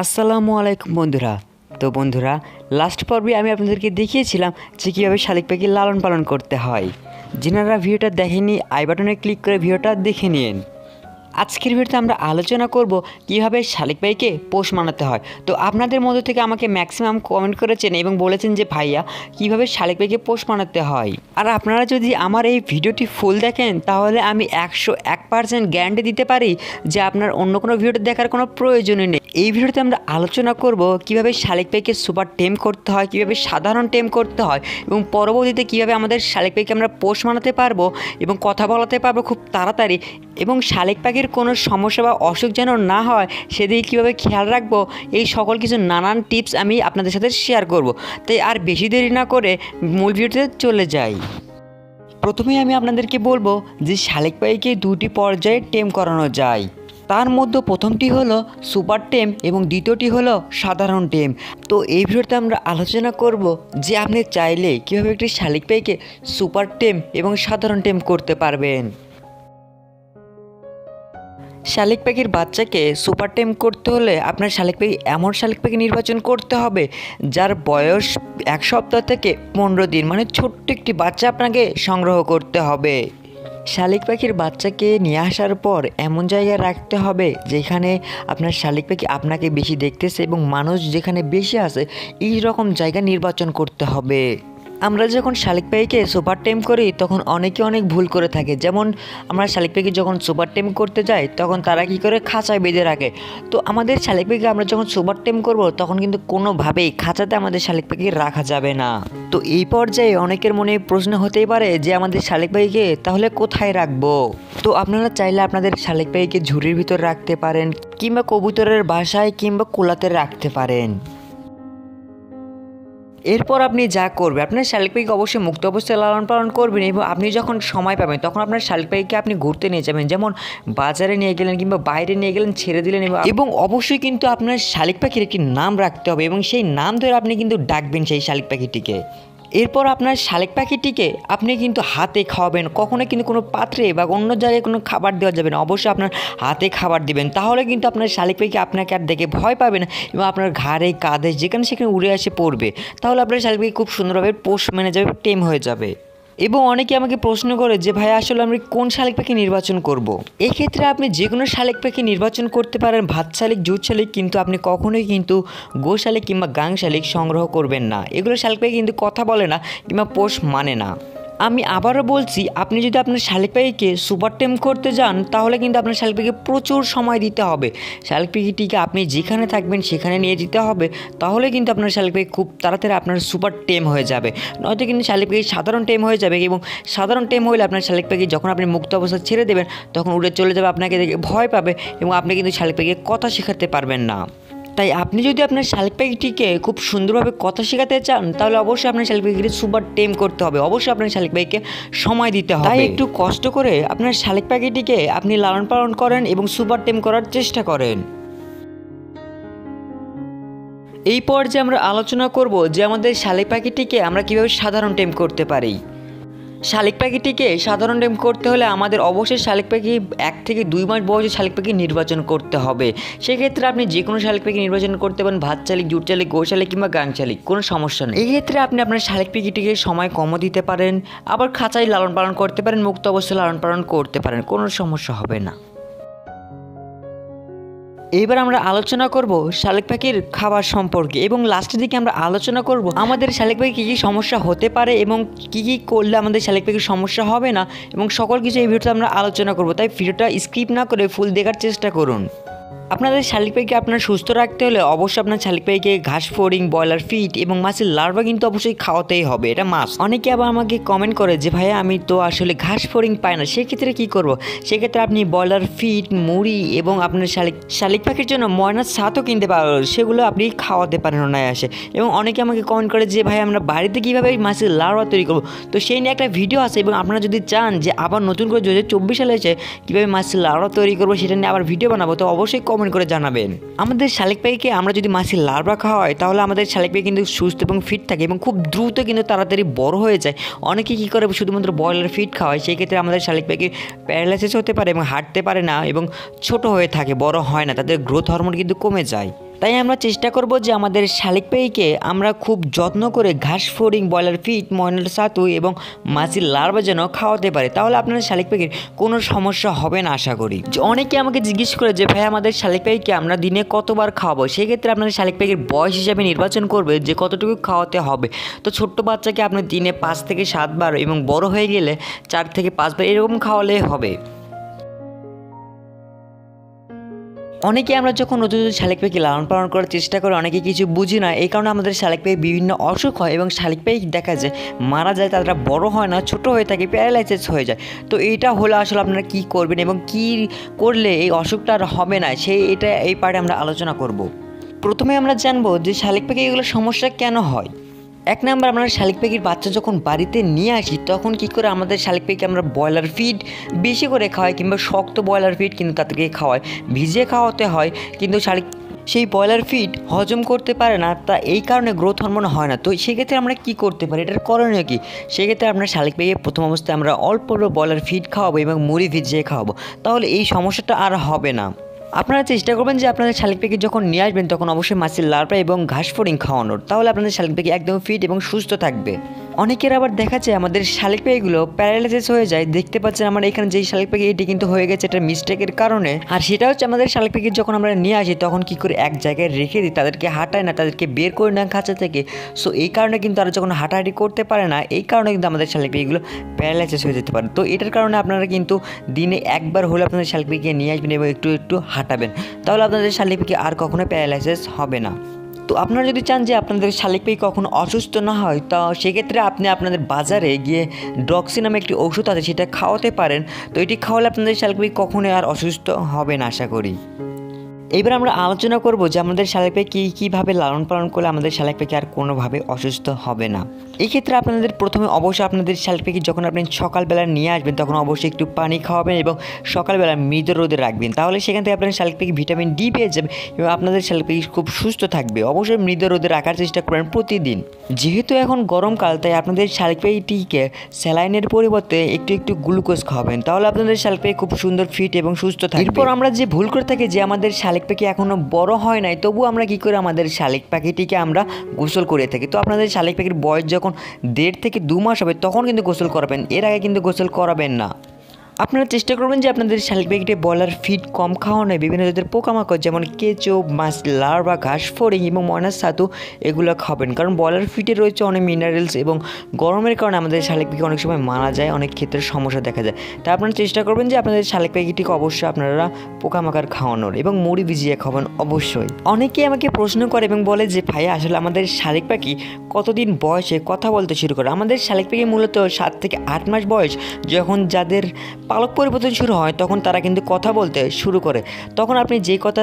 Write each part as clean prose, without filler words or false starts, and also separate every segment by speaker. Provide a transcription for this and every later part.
Speaker 1: আসসালামু আলাইকুম বন্ধুরা। তো বন্ধুরা, লাস্ট পর্বে আমি আপনাদেরকে দেখিয়েছিলাম যে কীভাবে শালিক পাখি লালন পালন করতে হয়। যিনারা ভিডিওটা দেখেননি আই বাটনে ক্লিক করে ভিডিওটা দেখে নিন। আজকের ভিডিওতে আমরা আলোচনা করব কিভাবে শালিক পাখিকে পোষ মানাতে হয়। তো আপনাদের মধ্য থেকে আমাকে ম্যাক্সিমাম কমেন্ট করেছেন এবং বলেছেন যে ভাইয়া কিভাবে শালিক পাখিকে পোষ মানাতে হয়। আর আপনারা যদি আমার এই ভিডিওটি ফুল দেখেন তাহলে আমি 101% গ্যারান্টি দিতে পারি যে আপনার অন্য কোনো ভিডিওটি দেখার কোনো প্রয়োজনই নেই। এই ভিডিওতে আমরা আলোচনা করব কিভাবে শালিক পাখিকে সুপার টেম করতে হয়, কিভাবে সাধারণ টেম করতে হয় এবং পরবর্তীতে কিভাবে আমাদের শালিক পাখিকে আমরা পোষ মানাতে পারবো এবং কথা বলাতে পারবো খুব তাড়াতাড়ি, এবং শালিক পাখির কোনো সমস্যা বা অসুখ যেন না হয় সেদিকে কীভাবে খেয়াল রাখবো, এই সকল কিছু নানান টিপস আমি আপনাদের সাথে শেয়ার করব। তাই আর বেশি দেরি না করে মূল ভিডিওতে চলে যাই। প্রথমেই আমি আপনাদেরকে বলবো যে শালিক পাখিকে দুটি পর্যায়ে টেম করানো যায়। তার মধ্যে প্রথমটি হলো সুপার টেম এবং দ্বিতীয়টি হলো সাধারণ টেম। তো এই ভিডিওতে আমরা আলোচনা করব যে আপনি চাইলে কীভাবে একটি শালিক পাখিকে সুপার টেম এবং সাধারণ টেম করতে পারবেন। শালিক পাখির বাচ্চাকে সুপার টেম করতে হলে আপনার শালিক পাখি এমন শালিক পাখি নির্বাচন করতে হবে যার বয়স 1 সপ্তাহ থেকে 15 দিন, মানে ছোট্ট একটি বাচ্চা আপনাকে সংগ্রহ করতে হবে। শালিক পাখির বাচ্চাকে নিয়ে আসার পর এমন জায়গায় রাখতে হবে যেখানে আপনার শালিক পাখি আপনাকে বেশি দেখতেছে এবং মানুষ যেখানে বেশি আছে এই রকম জায়গা নির্বাচন করতে হবে। আমরা যখন শালিক পাখিকে সুপার টেম করি তখন অনেকে অনেক ভুল করে থাকে। যেমন আমরা শালিক পাখি যখন সুপার টেম করতে যাই তখন তারা কী করে খাঁচায় বেঁধে রাখে। তো আমাদের শালিক পাখিকে আমরা যখন সুপার টেম করব তখন কিন্তু কোনোভাবেই খাঁচাতে আমাদের শালিক পাখি রাখা যাবে না। তো এই পর্যায়ে অনেকের মনে প্রশ্ন হতেই পারে যে আমাদের শালিক পাখিকে তাহলে কোথায় রাখবো। তো আপনারা চাইলে আপনাদের শালিক পাখিকে ঝুড়ির ভিতর রাখতে পারেন, কিংবা কবুতরের বাসায় কিংবা কোলাতে রাখতে পারেন। এরপর আপনি যা করবেন, আপনার শালিক পাখিকে অবশ্যই মুক্ত অবস্থায় লালন পালন করবেন এবং আপনি যখন সময় পাবেন তখন আপনার শালিক পাখিকে আপনি ঘুরতে নিয়ে যাবেন, যেমন বাজারে নিয়ে গেলেন কিংবা বাইরে নিয়ে গেলেন, ছেড়ে দিলেন। এবং অবশ্যই কিন্তু আপনার শালিক পাখির একটি নাম রাখতে হবে এবং সেই নাম ধরে আপনি কিন্তু ডাকবেন সেই শালিক পাখিটিকে। এরপর আপনার শালিক পাখিটিকে আপনি কিন্তু হাতে খাওয়াবেন, কখনো কিন্তু কোনো পাত্রে বা অন্য জায়গায় কোনো খাবার দেওয়া যাবে না, অবশ্যই আপনার হাতে খাবার দিবেন। তাহলে কিন্তু আপনার শালিক পাখি আপনাকে আর দেখে ভয় পাবে না এবং আপনার ঘাড়ে কাঁধে যেখানে সেখানে উড়ে এসে পড়বে। তাহলে আপনার শালিক পাখি খুব সুন্দরভাবে পোষ মেনে যাবে, টেম হয়ে যাবে। এবং অনেকে আমাকে প্রশ্ন করে যে ভাই আসলে আমি কোন শালিক পাখি নির্বাচন করব। এক্ষেত্রে আপনি যে কোনো শালিক পাখি নির্বাচন করতে পারেন, ভাত শালিক, জুট শালিক, কিন্তু আপনি কখনোই কিন্তু গো শালিক কিংবা গাং শালিক সংগ্রহ করবেন না। এগুলো শালিক পাখি কিন্তু কথা বলে না কিংবা পোষ মানে না। আমি আবারও বলছি, আপনি যদি আপনার শালিক পাখিকে সুপার টেম করতে যান তাহলে কিন্তু আপনার শালিক পাখিকে প্রচুর সময় দিতে হবে। শালিক পাখিটিকে আপনি যেখানে থাকবেন সেখানে নিয়ে যেতে হবে, তাহলে কিন্তু আপনার শালিক পাখি খুব তাড়াতাড়ি আপনার সুপার টেম হয়ে যাবে। নয়তো কিন্তু শালিক পাখি সাধারণ টেম হয়ে যাবে এবং সাধারণ টেম হলে আপনার শালিক পাখি যখন আপনি মুক্ত অবস্থা ছেড়ে দেবেন তখন উড়ে চলে যাবে, আপনাকে দেখে ভয় পাবে এবং আপনি কিন্তু শালিক পাখিকে কথা শেখাতে পারবেন না। তাই আপনি যদি আপনার শালিক পাখিটিকে খুব সুন্দরভাবে কথা শেখাতে চান তাহলে অবশ্যই আপনার শালিক পাখিকে সুপার টেম করতে হবে, অবশ্যই আপনার শালিক পাখিকে সময় দিতে হবে। তাই একটু কষ্ট করে আপনার শালিক পাখিটিকে আপনি লালন পালন করেন এবং সুপার টেম করার চেষ্টা করেন। এই পর্যায়ে আমরা আলোচনা করব যে আমাদের শালিক পাখিটিকে আমরা কীভাবে সাধারণ টেম করতে পারি। শালিক পাখিটিকে সাধারণ টেম করতে হলে আমাদের অবশ্যই শালিক পাখি 1 থেকে 2 মাস বয়সে শালিক পাখি নির্বাচন করতে হবে। সেক্ষেত্রে আপনি যে কোনো শালিক পাখি নির্বাচন করতে পারেন, ভাত শালিক, জুট শালিক, গো শালিক কিংবা গাং শালিক, কোনো সমস্যা নেই। এক্ষেত্রে আপনি আপনার শালিক পাখিটিকে সময় কমও দিতে পারেন, আবার খাঁচায় লালন পালন করতে পারেন, মুক্ত অবস্থায় লালন পালন করতে পারেন, কোনো সমস্যা হবে না। এবার আমরা আলোচনা করব শালিক পাখির খাবার সম্পর্কে এবং লাস্টের দিকে আমরা আলোচনা করব আমাদের শালিক পাখি কী কী সমস্যা হতে পারে এবং কী কী করলে আমাদের শালিক পাখির সমস্যা হবে না, এবং সকল কিছু এই ভিডিওতে আমরা আলোচনা করব। তাই ভিডিওটা স্কিপ না করে ফুল দেখার চেষ্টা করুন। আপনাদের শালিক পাখিকে আপনার সুস্থ রাখতে হলে অবশ্যই আপনার শালিক পাখিকে ঘাস ফড়িং, ব্রয়লার ফিড এবং মাছের লার্ভা কিন্তু অবশ্যই খাওয়াতেই হবে, এটা মাছ। অনেকে আবার আমাকে কমেন্ট করে যে ভাইয়া আমি তো আসলে ঘাস ফড়িং পাই না, সেক্ষেত্রে কী করব। সেক্ষেত্রে আপনি ব্রয়লার ফিড, মুড়ি এবং আপনার শালিক পাখির জন্য ময়নার ছাতও কিনতে পারেন, সেগুলো আপনি খাওয়াতে পারেন অনায়াসে। এবং অনেকে আমাকে কমেন্ট করে যে ভাই আমরা বাড়িতে কীভাবে মাছের লার্ভা তৈরি করবো, তো সেই নিয়ে একটা ভিডিও আছে এবং আপনারা যদি চান যে আবার নতুন করে 2024 সালে এসে কীভাবে মাছের লার্ভা তৈরি করবো সেটা নিয়ে আবার ভিডিও বানাবো, তো অবশ্যই কমেন্ট করে জানাবেন। আমাদের শালিক পাখিকে আমরা যদি মাছের লার্ভা খাওয়াই তাহলে আমাদের শালিক পাখি কিন্তু সুস্থ এবং ফিট থাকে এবং খুব দ্রুত কিন্তু তাড়াতাড়ি বড় হয়ে যায়। অনেকে কী করে শুধুমাত্র ব্রয়লার ফিড খাওয়ায়, সেই ক্ষেত্রে আমাদের শালিক পাখির প্যারালাইসিস হতে পারে এবং হাঁটতে পারে না এবং ছোট হয়ে থাকে, বড় হয় না, তাদের গ্রোথ হরমোন কিন্তু কমে যায়। তাই আমরা চেষ্টা করব যে আমাদের শালিক পাখিকে আমরা খুব যত্ন করে ঘাস ফড়িং, ব্রয়লার ফিড, ময়নার ছাতু এবং মাছের লার্ভা যেন খাওয়াতে পারে, তাহলে আপনার শালিক পাখির কোনো সমস্যা হবে না আশা করি। অনেকে আমাকে জিজ্ঞেস করে যে ভাই আমাদের শালিক পাখিকে আমরা দিনে কতবার খাওয়াবো, সেক্ষেত্রে আপনাদের শালিক পাখির বয়স হিসাবে নির্বাচন করবে যে কতটুকু খাওয়াতে হবে। তো ছোট্ট বাচ্চাকে আপনি দিনে 5 থেকে 7 বার এবং বড় হয়ে গেলে 4 থেকে 5 বার এরকম খাওয়ালে হবে। অনেকে আমরা যখন নতুন শালিক পাখি লালন পালন করার চেষ্টা করি অনেকে কিছু বুঝি না, এই কারণে আমাদের শালিক পাখি বিভিন্ন অসুখ হয় এবং শালিক পাখি দেখা যায় মারা যায়, তারা বড় হয় না, ছোট হয়ে থাকে, প্যারালাইসিস হয়ে যায়। তো এইটা হলে আসলে আপনারা কী করবেন এবং কী করলে এই অসুখটা আর হবে না, এই পার্টে আমরা আলোচনা করব। প্রথমে আমরা জানবো যে শালিক পাখি এগুলো সমস্যা কেন হয়। 1 নাম্বার, আমরা শালিক পাখির বাচ্চা যখন বাড়িতে নিয়ে আসি তখন কী করে আমাদের শালিক পাখিকে আমরা ব্রয়লার ফিড বেশি করে খাওয়াই কিংবা শক্ত ব্রয়লার ফিড কিন্তু তাদেরকে খাওয়াই, ভিজিয়ে খাওয়াতে হয়, কিন্তু সেই ব্রয়লার ফিড হজম করতে পারে না, তা এই কারণে গ্রোথ হরমোন হয় না। তো সেক্ষেত্রে আমরা কী করতে পারি, এটার করণীয় কী? সেক্ষেত্রে আমরা শালিক পাখিকে প্রথম অবস্থায় আমরা অল্প ব্রয়লার ফিড খাওয়াবো এবং মুড়ি ভিজিয়ে খাওয়াবো, তাহলে এই সমস্যাটা আর হবে না। আপনারা চেষ্টা করবেন যে আপনাদের শালিক পাখি যখন নিয়ে আসবেন তখন অবশ্যই মাছের লার্ভা এবং ঘাস ফড়িং খাওয়ানোর, তাহলে আপনাদের শালিক পাখি একদম ফিট এবং সুস্থ থাকবে। অনেকের আবার দেখা যায় আমাদের শালিক পাখিগুলো প্যারালাইসিস হয়ে যায়। দেখতে পাচ্ছেন আমার এখানে যেই শালিক পাখি এটি কিন্তু হয়ে গেছে এটা মিস্টেকের কারণে, আর সেটা হচ্ছে আমাদের শালিক পাখি যখন আমরা নিয়ে আসি তখন কী করে এক জায়গায় রেখে দিই, তাদেরকে হাঁটায় না, তাদেরকে বের করে না খাঁচা থেকে। সো এই কারণে কিন্তু তারা যখন হাঁটাহাঁটি করতে পারে না, এই কারণে কিন্তু আমাদের শালিক পাখিগুলো প্যারালাইসিস হয়ে যেতে পারে। তো এটার কারণে আপনারা কিন্তু দিনে 1 বার হলে আপনাদের শালিক পাখিকে নিয়ে আসবেন এবং একটু একটু হাঁটাবেন, তাহলে আপনাদের শালিক পাখি আর কখনো প্যারালাইসিস হবে না। তো আপনারা যদি চান যে আপনাদের শালিক পাখি কখনো অসুস্থ না হয়, তা সেক্ষেত্রে আপনি আপনাদের বাজারে গিয়ে ডক্সি নামে একটি ওষুধ আছে সেটা খাওয়াতে পারেন। তো এটি খাওয়ালে আপনাদের শালিক পাখি কখনোই আর অসুস্থ হবে না আশা করি। এবার আমরা আলোচনা করব যে আমাদের শালিক পাখি কীভাবে লালন পালন করলে আমাদের শালিক পাখি আর কোনোভাবে অসুস্থ হবে না। এই ক্ষেত্রে আপনাদের প্রথমে অবশ্যই আপনাদের শালিক পাখি যখন আপনি সকালবেলা নিয়ে আসবেন তখন অবশ্যই একটু পানি খাওয়াবেন এবং সকালবেলা মৃদু রোদে রাখবেন, তাহলে সেখান থেকে আপনার শালিক পাখি ভিটামিন ডি পেয়ে যাবে এবং আপনাদের শালিক পাখি খুব সুস্থ থাকবে। অবশ্যই মৃদু রোদে রাখার চেষ্টা করবেন প্রতিদিন। যেহেতু এখন গরমকাল তাই আপনাদের শালিক পাখিটিকে স্যালাইনের পরিবর্তে একটু একটু গ্লুকোজ খাওয়াবেন, তাহলে আপনাদের শালিক পাখি খুব সুন্দর ফিট এবং সুস্থ থাকবে। এরপর আমরা যে ভুল করে থাকি যে আমাদের শালিক পাখি এখনও বড় হয় নাই, তবু আমরা কী করে আমাদের শালিক পাখিটিকে আমরা গোসল করে থাকি। তো আপনাদের শালিক পাখির বয়স যখন 1.5 থেকে 2 মাস হবে তখন কিন্তু গোসল করাবেন, এর আগে কিন্তু গোসল করাবেন না। আপনারা চেষ্টা করবেন যে আপনাদের শালিক পাখিটি ব্রয়লার ফিড কম খাওয়ানো, বিভিন্ন জাতের পোকামাকড় যেমন কেঁচো, মাছ লার্ভা, ঘাস ফড়িং এবং ময়নার ছাতু এগুলো খাবেন, কারণ ব্রয়লার ফিডে রয়েছে অনেক মিনারেলস এবং গরমের কারণে আমাদের শালিক পাখি অনেক সময় মারা যায়, অনেক ক্ষেত্রে সমস্যা দেখা যায়। তাই আপনারা চেষ্টা করবেন যে আপনাদের শালিক পাখিটিকে অবশ্যই আপনারা পোকামাকড় খাওয়ানোর এবং মুড়ি ভিজিয়ে খাওয়ান অবশ্যই। অনেকেই আমাকে প্রশ্ন করে এবং বলে যে ভাইয়া আসলে আমাদের শালিক পাখি কতদিন বয়সে কথা বলতে শুরু করে। আমাদের শালিক পাখি মূলত 7 থেকে 8 মাস বয়স যখন যাদের পালক পরিবর্তন শুরু হয় তখন তারা কিন্তু কথা বলতে শুরু করে। তখন আপনি যে কথা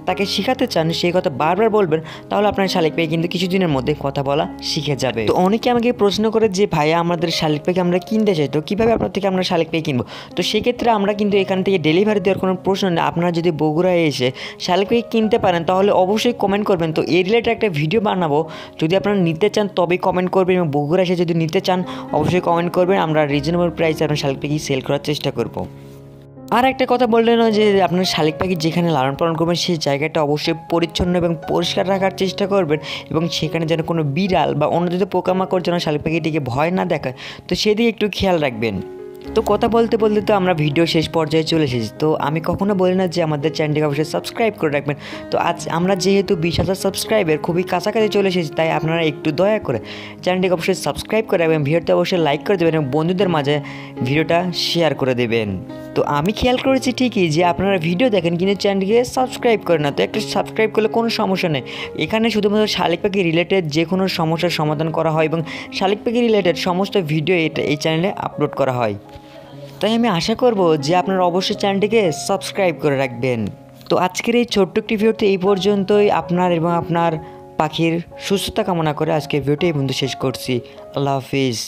Speaker 1: তাকে শেখাতে চান সেই কথা বারবার বলবেন, তাহলে আপনার শালিক পাখি কিন্তু কিছুদিনের মধ্যে কথা বলা শিখে যাবে। তো অনেকে আমাকে প্রশ্ন করে যে ভাইয়া আমাদের শালিক পাখি আমরা কিনতে চাই, তো কীভাবে আপনার থেকে আমরা শালিক পাখি কিনবো। তো সেক্ষেত্রে আমরা কিন্তু এখান থেকে ডেলিভারি দেওয়ার কোনো প্রশ্ন নেই। আপনারা যদি বগুড়ায় এসে শালিক পাখি কিনতে পারেন তাহলে অবশ্যই কমেন্ট করবেন। তো এই রিলেটেড একটা ভিডিও বানাবো, যদি আপনারা নিতে চান তবেই কমেন্ট করবেন এবং বগুড়া এসে যদি নিতে চান অবশ্যই কমেন্ট করবেন। আমরা রিজনেবল প্রাইসে আপনার শালিক পাখি সেল করার চেষ্টা করব। আর একটা কথা বললেন যে আপনার শালিক পাখি যেখানে লালন পালন করবেন সেই জায়গাটা অবশ্যই পরিচ্ছন্ন এবং পরিষ্কার রাখার চেষ্টা করবেন এবং সেখানে যেন কোনো বিড়াল বা অন্য যদি পোকামাকড় যেন শালিক পাখিটিকে ভয় না দেখায়, তো সেদিকে একটু খেয়াল রাখবেন। তো কথা বলতে বলতে তো আমরা ভিডিও শেষ পর্যায়ে চলে এসেছি। তো আমি কখনো বলি না যে আমাদের চ্যানেলটিকে অবশ্যই সাবস্ক্রাইব করে রাখবেন। তো আজ আমরা যেহেতু 20,000 সাবস্ক্রাইবের খুবই কাছাকাছি চলে এসেছি, তাই আপনারা একটু দয়া করে চ্যানেলটিকে অবশ্যই সাবস্ক্রাইব করে রাখবেন, ভিডিওটা অবশ্যই লাইক করে দেবেন এবং বন্ধুদের মাঝে ভিডিওটা শেয়ার করে দেবেন। তো আমি খেয়াল করেছি ঠিকই যে আপনারা ভিডিও দেখেন কিন্তু চ্যানেলটিকে সাবস্ক্রাইব করেন না। তো একটা সাবস্ক্রাইব করলে কোনো সমস্যা নেই, এখানে শুধুমাত্র শালিক পাখি রিলেটেড যে কোনো সমস্যার সমাধান করা হয় এবং শালিক পাখি রিলেটেড সমস্ত ভিডিও এই চ্যানেলে আপলোড করা হয়। তাই আমি আশা করব যে আপনারা অবশ্যই চ্যানেলটিকে সাবস্ক্রাইব করে রাখবেন। তো আজকের এই ছোট্ট একটি ভিডিওতে এই পর্যন্তই। আপনার এবং আপনার পাখির সুস্থতা কামনা করে আজকের ভিডিওটি এই পর্যন্ত শেষ করছি। আল্লাহ হাফিজ।